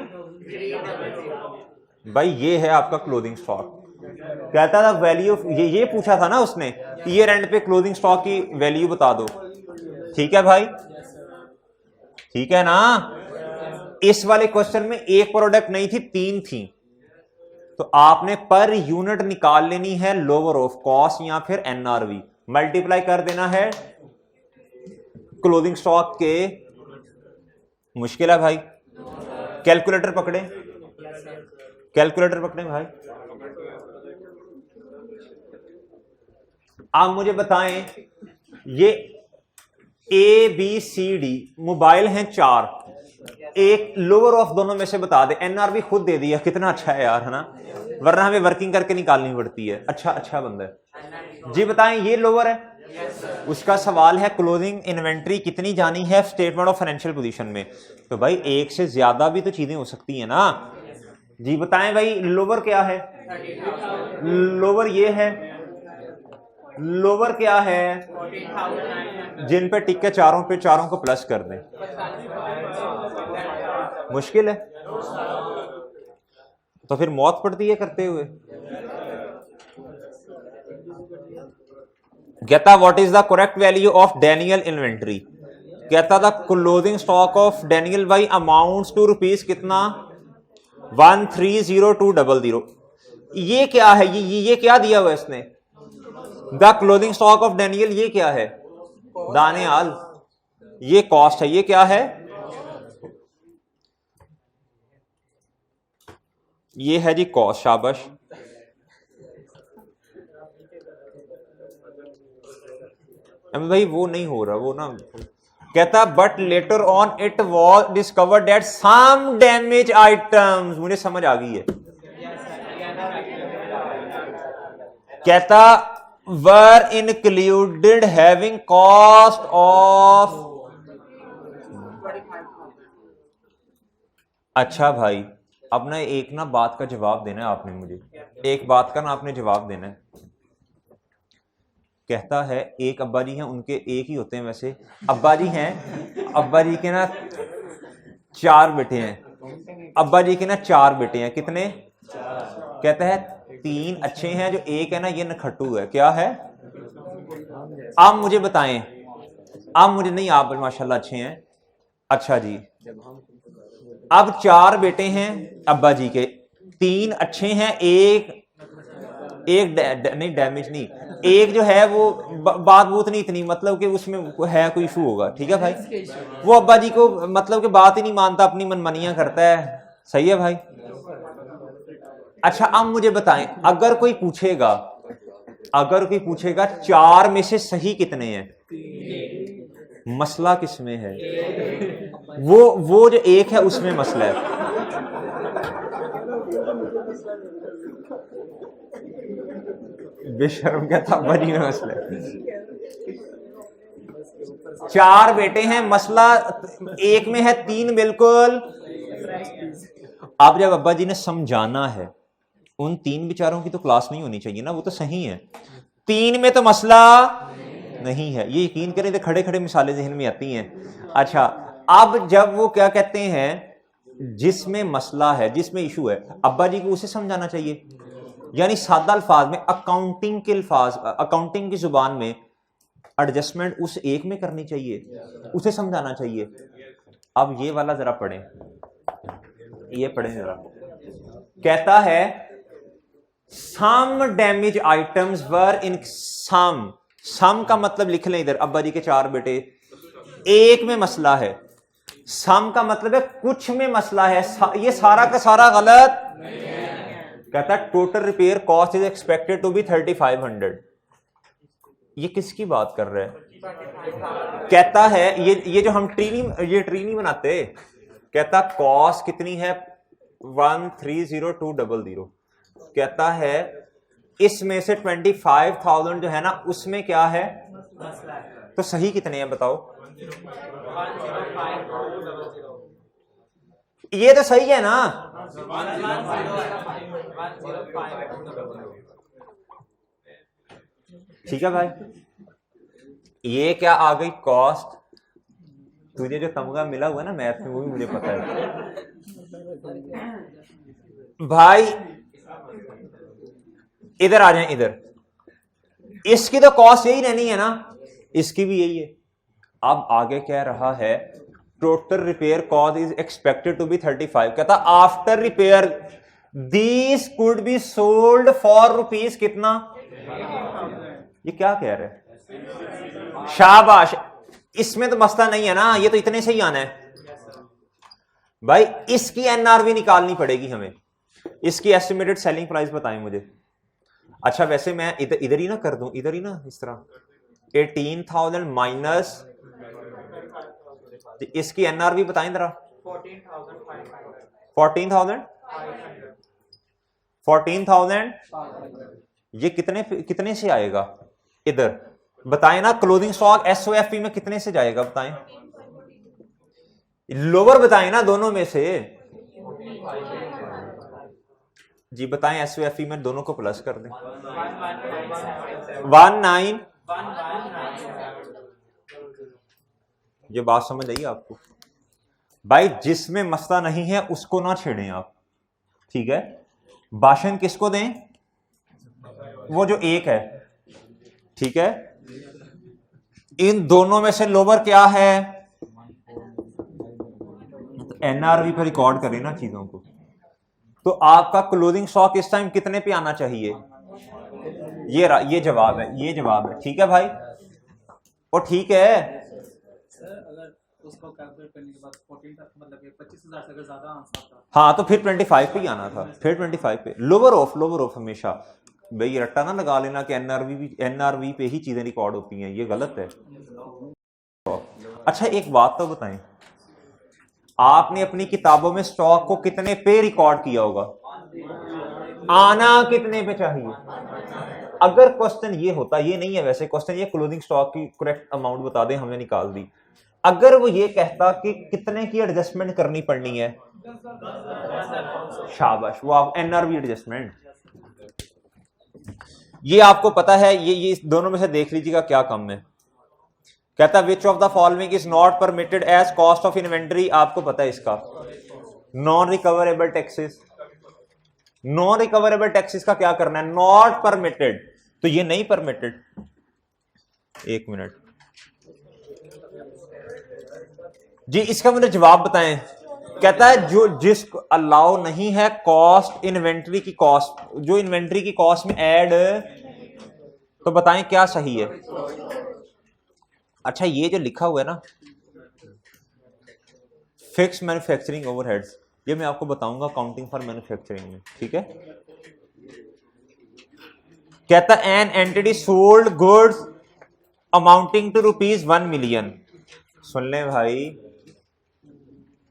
भाई। ये है आपका क्लोजिंग स्टॉक। कहता था वैल्यू, ये पूछा था ना उसने, ईयर एंड पे क्लोजिंग स्टॉक की वैल्यू बता दो। ठीक है भाई, ठीक है ना। इस वाले क्वेश्चन में एक प्रोडक्ट नहीं थी, 3 थी, तो आपने पर यूनिट निकाल लेनी है लोअर ऑफ कॉस्ट या फिर एनआरवी, मल्टीप्लाई कर देना है क्लोजिंग स्टॉक के। मुश्किल है भाई, कैलकुलेटर पकड़े, कैलकुलेटर पकड़े भाई। आप मुझे बताएं, ये A B C D mobile हैं 4, एक लोअर ऑफ दोनों में से बता दे। एनआरवी खुद दे दिया, कितना अच्छा है यार, है ना, वरना हमें वर्किंग करके निकालनी पड़ती है। अच्छा बंदा है जी। बताएं ये लोअर है, उसका सवाल है क्लोजिंग इन्वेंट्री कितनी जानी है स्टेटमेंट ऑफ फाइनेंशियल पोजीशन में। तो भाई एक से ज्यादा भी तो चीजें हो सकती है ना जी। बताएं भाई लोअर क्या है, लोअर ये है, लोअर क्या है, जिन पे टिक के चारों को प्लस कर दें। मुश्किल है तो फिर मौत पड़ती है करते हुए। कहता what is the correct value of Daniel inventory. कहता था closing stock of Daniel by amounts to rupees कितना, 130200। ये क्या है, ये क्या दिया हुआ है इसने, the closing stock of Daniel, ये क्या है दानियाल, ये कॉस्ट है, ये क्या है, ये है जी कॉस्ट। शाबाश। भाई वो नहीं हो रहा, वो ना कहता but later on it was discovered that some damage items. मुझे समझ आ गई है। कहता were included having cost of. अच्छा भाई, अब ना एक ना बात का जवाब देना है आपने, मुझे एक बात का ना आपने जवाब देना है। कहता है एक अब्बा जी हैं, उनके एक ही होते हैं वैसे, अब्बा जी हैं, अब्बा जी के ना 4 बेटे हैं, अब्बा जी के ना 4 बेटे हैं, कितने, कहता है 3 अच्छे हैं, जो एक है ना ये नखट्टू है, क्या है। आप मुझे बताएं, आप मुझे नहीं, आप माशाल्लाह अच्छे हैं। अच्छा जी, अब 4 बेटे हैं अब्बा जी के, 3 अच्छे हैं, एक नहीं डैमेज नहीं, एक जो है वो बात बूत नहीं इतनी, मतलब कि उसमें है कोई इशू होगा। ठीक है भाई, वो अब्बा जी को मतलब कि बात ही नहीं मानता, अपनी मनमानियां करता है। सही है भाई। अच्छा अब मुझे बताएं, अगर कोई पूछेगा 4 में से सही कितने हैं, मसला किसमें है, वो जो एक है उसमें मसला है। बेशर्म क्या था, बड़ी में मसला है। 4 बेटे हैं, मसला एक में है, 3 बिल्कुल। आप जब अब्बा जी ने समझाना है, उन 3 बेचारों की तो क्लास नहीं होनी चाहिए ना, वो तो सही है, 3 में तो मसला नहीं है। ये यकीन करें तो खड़े खड़े मिसालें जहन में आती हैं। अच्छा अब जब वो क्या कहते हैं, जिसमें मसला है, जिसमें इशू है, अब्बा जी को उसे समझाना चाहिए। यानी सादा अल्फाज में, अकाउंटिंग की जुबान में एडजस्टमेंट उस एक में करनी चाहिए, उसे समझाना चाहिए। अब ये वाला जरा पढ़ें, ये पढ़ें जरा। कहता है सम डैमेज आइटम्स वर इन सम का मतलब लिख लें इधर, अब्बा जी के 4 बेटे, एक में मसला है। सम का मतलब है कुछ में मसला है, ये सारा का सारा गलत। कहता है total repair cost is expected to be 3500। ये किसकी बात कर रहे हैं? कहता है ये जो हम ट्री नहीं बनाते, कहता कॉस्ट कितनी है 130200। कहता है इसमें से 25,000 जो है ना उसमें क्या है, तो सही कितने हैं बताओ? ये तो सही है ना? ठीक है भाई, ये क्या आ गई कॉस्ट। तुझे जो तमगा मिला हुआ है ना मैथ में वो भी मुझे पता है भाई। इधर आ जाए, इधर इसकी तो कॉस्ट यही रहनी है ना, इसकी भी यही है। अब आगे कह रहा है total repair cost is expected to be 35। कहता after repair these could be sold for rupees कितना। ये क्या कह रहे हैं? शाबाश, इसमें तो मसला नहीं है ना, ये तो इतने से ही आना है भाई। इसकी एनआरवी निकालनी पड़ेगी हमें, इसकी एस्टिमेटेड सेलिंग प्राइस बताएं मुझे। अच्छा वैसे मैं इधर ही ना कर दूं, इधर ही ना इस तरह 18,000 माइनस इसकी एनआरवी बताएं जरा। 14,000 ये कितने से आएगा इधर बताएं ना। क्लोथिंग स्टॉक एसओएफपी में कितने से जाएगा बताएं, लोअर बताएं ना दोनों में से जी बताएं। एसओएफपी में दोनों को प्लस कर दें 19। ये बात समझ आई आपको भाई? जिसमें मसला नहीं है उसको ना छेड़ें आप, ठीक है? भाषण किसको दें? वो जो एक है, ठीक है? इन दोनों में से लोअर क्या है? एनआरवी पर रिकॉर्ड करें ना चीजों को। तो आपका क्लोजिंग स्टॉक इस टाइम कितने पे आना चाहिए? ये जवाब है, ये जवाब है, ठीक है भाई? और ठीक है उसको कैलकुलेट करने के बाद 14 मतलब 25,000 से अगर ज्यादा आंसर आता, हाँ तो फिर 25 पे ही आना था, फिर 25 पे। लोअर ऑफ हमेशा भाई, रट्टा ना लगा लेना कि एनआरवी पे ही चीजें रिकॉर्ड होती हैं, ये गलत है। अच्छा एक बात तो बताएं, आपने अपनी किताबों में स्टॉक को कितने पे रिकॉर्ड किया होगा? आना कितने पे चाहिए? अगर क्वेश्चन ये होता, ये नहीं है वैसे क्वेश्चन, ये क्लोजिंग स्टॉक की करेक्ट अमाउंट बता दें, हमने निकाल दी। अगर वो ये कहता कि कितने की एडजस्टमेंट करनी पड़नी है, शाबाश, वो आप एनआरवी एडजस्टमेंट, ये आपको पता है। ये दोनों में से देख लीजिएगा क्या कम है। कहता which of the following is not permitted as cost of inventory. आपको पता है इसका non recoverable taxes. Non recoverable taxes का क्या करना है? नॉट परमिटेड, तो ये नहीं परमिटेड। एक मिनट जी, इसका मुझे जवाब बताएं। कहता है जो जिसको अलाउ नहीं है कॉस्ट इन्वेंट्री की कॉस्ट, जो इन्वेंट्री की कॉस्ट में ऐड, तो बताएं क्या सही है? अच्छा ये जो लिखा हुआ है ना फिक्स मैन्युफैक्चरिंग ओवरहेड्स, ये मैं आपको बताऊंगा अकाउंटिंग फॉर मैन्युफैक्चरिंग में, ठीक है? कहता an entity sold goods amounting to ₹1 million. सुन ले भाई,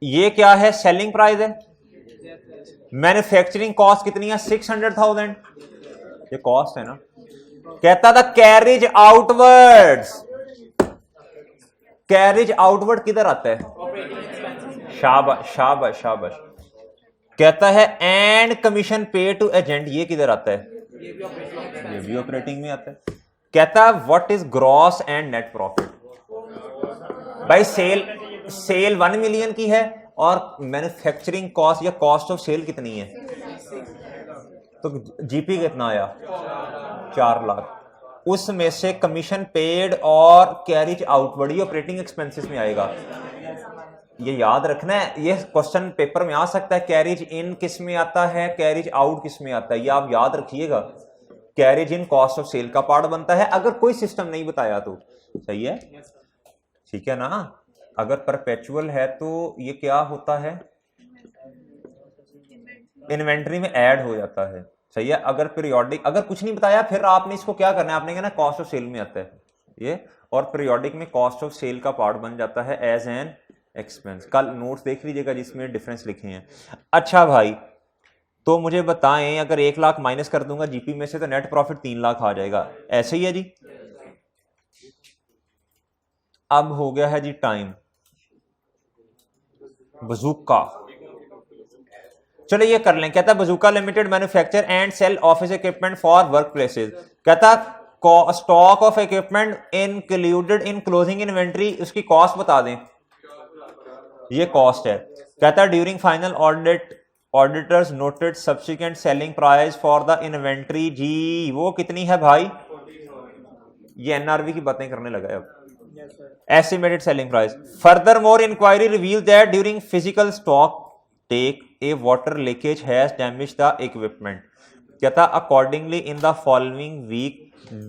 ये क्या है? सेलिंग प्राइस है। मैन्युफैक्चरिंग कॉस्ट कितनी है? 600,000, ये कॉस्ट है ना। कहता था कैरिज आउटवर्ड्स, कैरिज आउटवर्ड किधर आता है? शाबाश शाबाश शाबाश। कहता है एंड कमीशन पे टू एजेंट, ये किधर आता है? ये भी ऑपरेटिंग में आता है। कहता है what is gross and net profit. भाई सेल 1 मिलियन की है और मैन्युफैक्चरिंग कॉस्ट या कॉस्ट ऑफ सेल कितनी है? तो जीपी कितना आया? 4 लाख। उसमें से कमीशन पेड और कैरिज आउट बड़ी ऑपरेटिंग एक्सपेंसेस में आएगा। ये याद रखना है, ये क्वेश्चन पेपर में आ सकता है। कैरिज इन किस में आता है, कैरिज आउट किस में आता है, ये आप याद रखिएगा। Carriage in cost of sale का पार्ट बनता है अगर कोई सिस्टम नहीं बताया तो। सही है, ठीक है ना। अगर परपेचुअल है तो ये क्या होता है, इन्वेंट्री में ऐड हो जाता है। सही है। अगर पीरियोडिक, अगर कुछ नहीं बताया फिर आपने इसको क्या करना है, आपने कहना कॉस्ट ऑफ सेल में आता है ये, और पीरियोडिक में कॉस्ट ऑफ सेल का पार्ट बन जाता है एज एन एक्सपेंस। कल नोट्स देख लीजिएगा जिसमें डिफरेंस लिखे हैं। अच्छा भाई, तो मुझे बताएं अगर 1 लाख माइनस कर दूंगा जीपी में से तो नेट प्रॉफिट 3 लाख आ जाएगा, ऐसे ही है जी। अब हो गया है जी टाइम, बजूका। चलो ये कर लें। कहता Bazooka limited manufacture and sell office equipment for work places. कहता stock of equipment included in closing inventory, उसकी कॉस्ट बता दें। ये कॉस्ट है। कहता during final audit auditors noted subsequent selling price for the inventory जी, वो कितनी है भाई? ये एनआरवी की बातें करने लगा है अब। Estimated selling price. Furthermore inquiry reveal that during physical stock take a water leakage has damage the equipment. कहता accordingly in the following week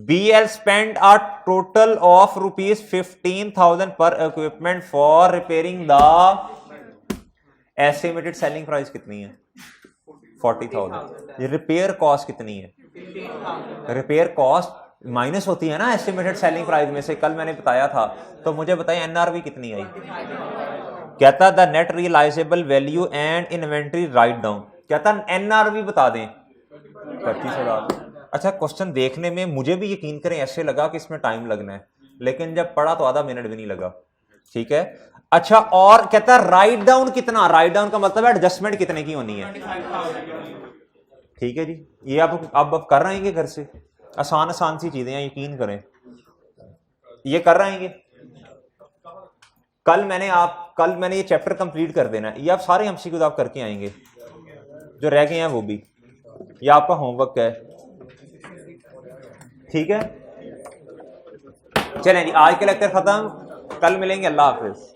BL spent a total of rupees 15,000 per equipment for repairing the estimated selling price कितनी है? 40,000। ये repair cost कितनी है? Repair cost minus होती है ना estimated selling price में से, कल मैंने बताया था। तो मुझे बताएं एनआरवी कितनी आई? कहता the net realisable value and inventory write down. कहता एनआरवी बता दें 25,000। अच्छा, क्वेश्चन देखने में मुझे भी यकीन करें ऐसे लगा कि इसमें टाइम लगना है, लेकिन जब पढ़ा तो आधा मिनट भी नहीं लगा। ठीक है। अच्छा, और कहता है राइट डाउन कितना? राइट डाउन का मतलब है एडजस्टमेंट कितने की होनी है। ठीक है जी, ये आप कर रहे हैं घर से, आसान आसान सी चीजें हैं, यकीन करें ये कर रहे हैं। कल मैंने ये चैप्टर कंप्लीट कर देना है। ये आप सारे एमसीक्यूज आप करके आएंगे, जो रह गए हैं वो भी, ये आपका होमवर्क है। ठीक है, चलें जी, आज के लेक्चर खत्म, कल मिलेंगे। अल्लाह हाफिज।